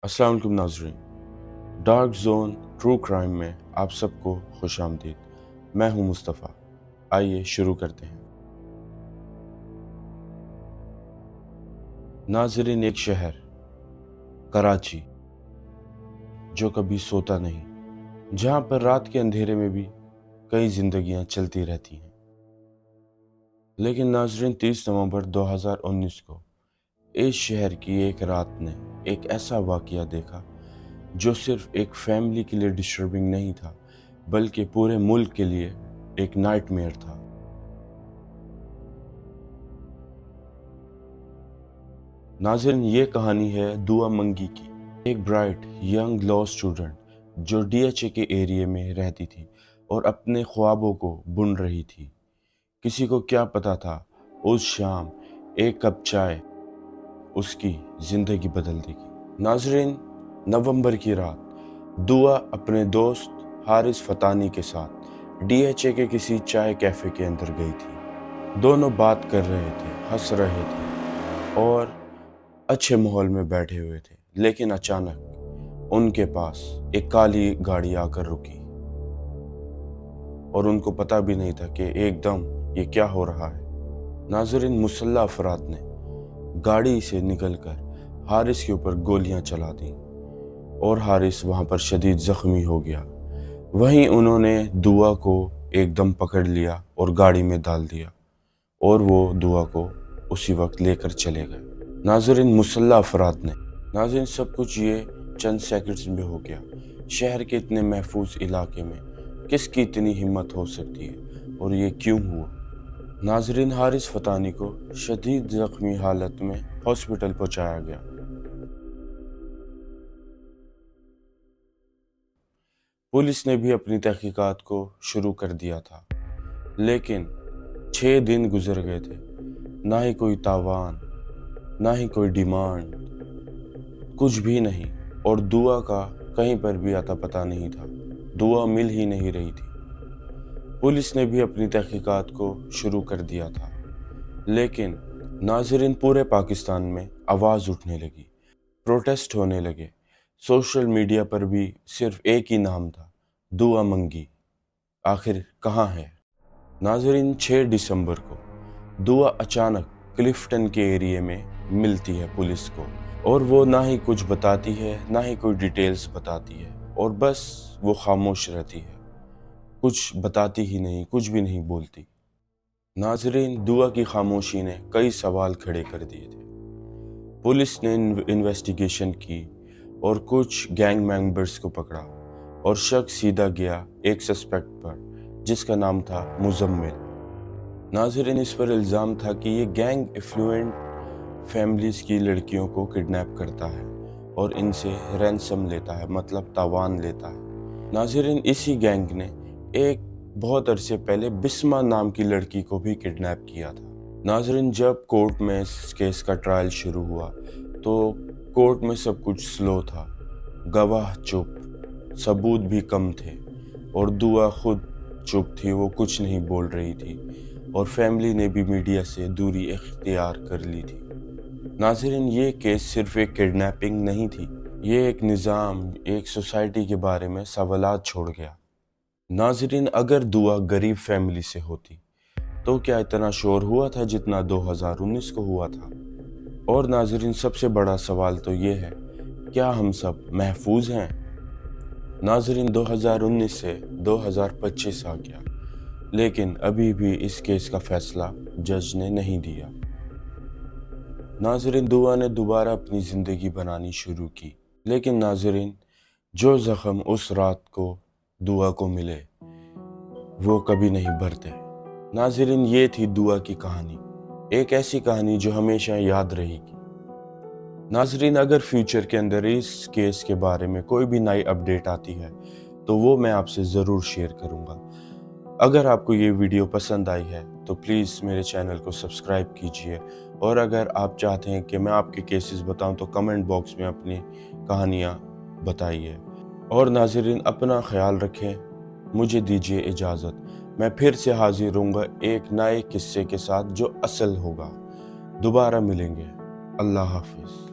अस्सलाम वालेकुम नाज़रीन। डार्क जोन ट्रू क्राइम में आप सबको खुश आमदीद। मैं हूं मुस्तफ़ा। आइए शुरू करते हैं। नाज़रीन, एक शहर कराची जो कभी सोता नहीं, जहां पर रात के अंधेरे में भी कई जिंदगियां चलती रहती हैं। लेकिन नाज़रीन, 30 नवंबर 2019 को इस शहर की एक रात ने एक ऐसा वाक़या देखा जो सिर्फ एक फैमिली के लिए डिस्टर्बिंग नहीं था, बल्कि पूरे मुल्क के लिए एक नाइटमेयर था। नाज़रीन, ये कहानी है दुआ मंगी की, एक ब्राइट यंग लॉ स्टूडेंट जो डीएचए के एरिया में रहती थी और अपने ख्वाबों को बुन रही थी। किसी को क्या पता था, उस शाम एक कप चाय उसकी जिंदगी बदल देगी। नाज़रीन, नवंबर की रात दुआ अपने दोस्त हारिस फतानी के साथ डीएचए के किसी चाय कैफे के अंदर गई थी। दोनों बात कर रहे थे, हंस रहे थे और अच्छे माहौल में बैठे हुए थे। लेकिन अचानक उनके पास एक काली गाड़ी आकर रुकी और उनको पता भी नहीं था कि एकदम ये क्या हो रहा है। नाज़रीन, मुसल्लह अफराद ने गाड़ी से निकलकर हारिस के ऊपर गोलियां चला दी और हारिस वहां पर शदीद जख्मी हो गया। वहीं उन्होंने दुआ को एकदम पकड़ लिया और गाड़ी में डाल दिया और वो दुआ को उसी वक्त लेकर चले गए। नाज़रीन, मुसल्लह अफराद ने नाज़रीन सब कुछ ये चंद सेकंड्स में हो गया। शहर के इतने महफूज इलाके में किसकी इतनी हिम्मत हो सकती है और ये क्यों हुआ? नाज़रीन, हारिस फतानी को शदीद ज़ख्मी हालत में हॉस्पिटल पहुंचाया गया। पुलिस ने भी अपनी तहकीकात को शुरू कर दिया था, लेकिन 6 दिन गुजर गए थे। ना ही कोई तावान, ना ही कोई डिमांड, कुछ भी नहीं। और दुआ का कहीं पर भी आता पता नहीं था। दुआ मिल ही नहीं रही थी। पुलिस ने भी अपनी तहकीकात को शुरू कर दिया था, लेकिन नाज़रीन पूरे पाकिस्तान में आवाज़ उठने लगी, प्रोटेस्ट होने लगे। सोशल मीडिया पर भी सिर्फ एक ही नाम था, दुआ मंगी। आखिर कहाँ है? नाज़रीन, 6 दिसंबर को दुआ अचानक क्लिफ्टन के एरिया में मिलती है पुलिस को और वो ना ही कुछ बताती है, ना ही कोई डिटेल्स बताती है और बस वो खामोश रहती है, कुछ बताती ही नहीं, कुछ भी नहीं बोलती। नाज़रीन, दुआ की खामोशी ने कई सवाल खड़े कर दिए थे। पुलिस ने इन्वेस्टिगेशन की और कुछ गैंग मेंबर्स को पकड़ा और शक सीधा गया एक सस्पेक्ट पर जिसका नाम था मुजम्मिल। नाज़रीन, इस पर इल्ज़ाम था कि ये गैंग एफ्लुएंट फैमिलीज़ की लड़कियों को किडनैप करता है और इनसे रैंसम लेता है, मतलब तावान लेता है। नाज़रीन, इसी गैंग ने एक बहुत अरसे पहले बिस्मा नाम की लड़की को भी किडनैप किया था। नाज़रीन, जब कोर्ट में इस केस का ट्रायल शुरू हुआ तो कोर्ट में सब कुछ स्लो था, गवाह चुप, सबूत भी कम थे और दुआ खुद चुप थी, वो कुछ नहीं बोल रही थी और फैमिली ने भी मीडिया से दूरी इख्तियार कर ली थी। नाज़रीन, ये केस सिर्फ एक किडनैपिंग नहीं थी, ये एक निज़ाम, एक सोसाइटी के बारे में सवालात छोड़ गया। नाज़रीन, अगर दुआ गरीब फैमिली से होती तो क्या इतना शोर हुआ था जितना 2019 को हुआ था? और नाज़रीन, सबसे बड़ा सवाल तो ये है, क्या हम सब महफूज हैं? नाज़रीन, 2019 से 2025 आ गया, लेकिन अभी भी इस केस का फैसला जज ने नहीं दिया। नाज़रीन, दुआ ने दोबारा अपनी ज़िंदगी बनानी शुरू की, लेकिन नाज़रीन, जो ज़ख्म उस रात को दुआ को मिले वो कभी नहीं भरते। नाज़रीन, ये थी दुआ की कहानी, एक ऐसी कहानी जो हमेशा याद रहेगी। नाज़रीन, अगर फ्यूचर के अंदर इस केस के बारे में कोई भी नई अपडेट आती है तो वो मैं आपसे ज़रूर शेयर करूँगा। अगर आपको ये वीडियो पसंद आई है तो प्लीज़ मेरे चैनल को सब्सक्राइब कीजिए और अगर आप चाहते हैं कि मैं आपके केसेस बताऊं तो कमेंट बॉक्स में अपनी कहानियाँ बताइए। और नाज़रीन, अपना ख्याल रखें। मुझे दीजिए इजाज़त। मैं फिर से हाजिर होऊंगा एक नए किस्से के साथ जो असल होगा। दोबारा मिलेंगे। अल्लाह हाफिज़।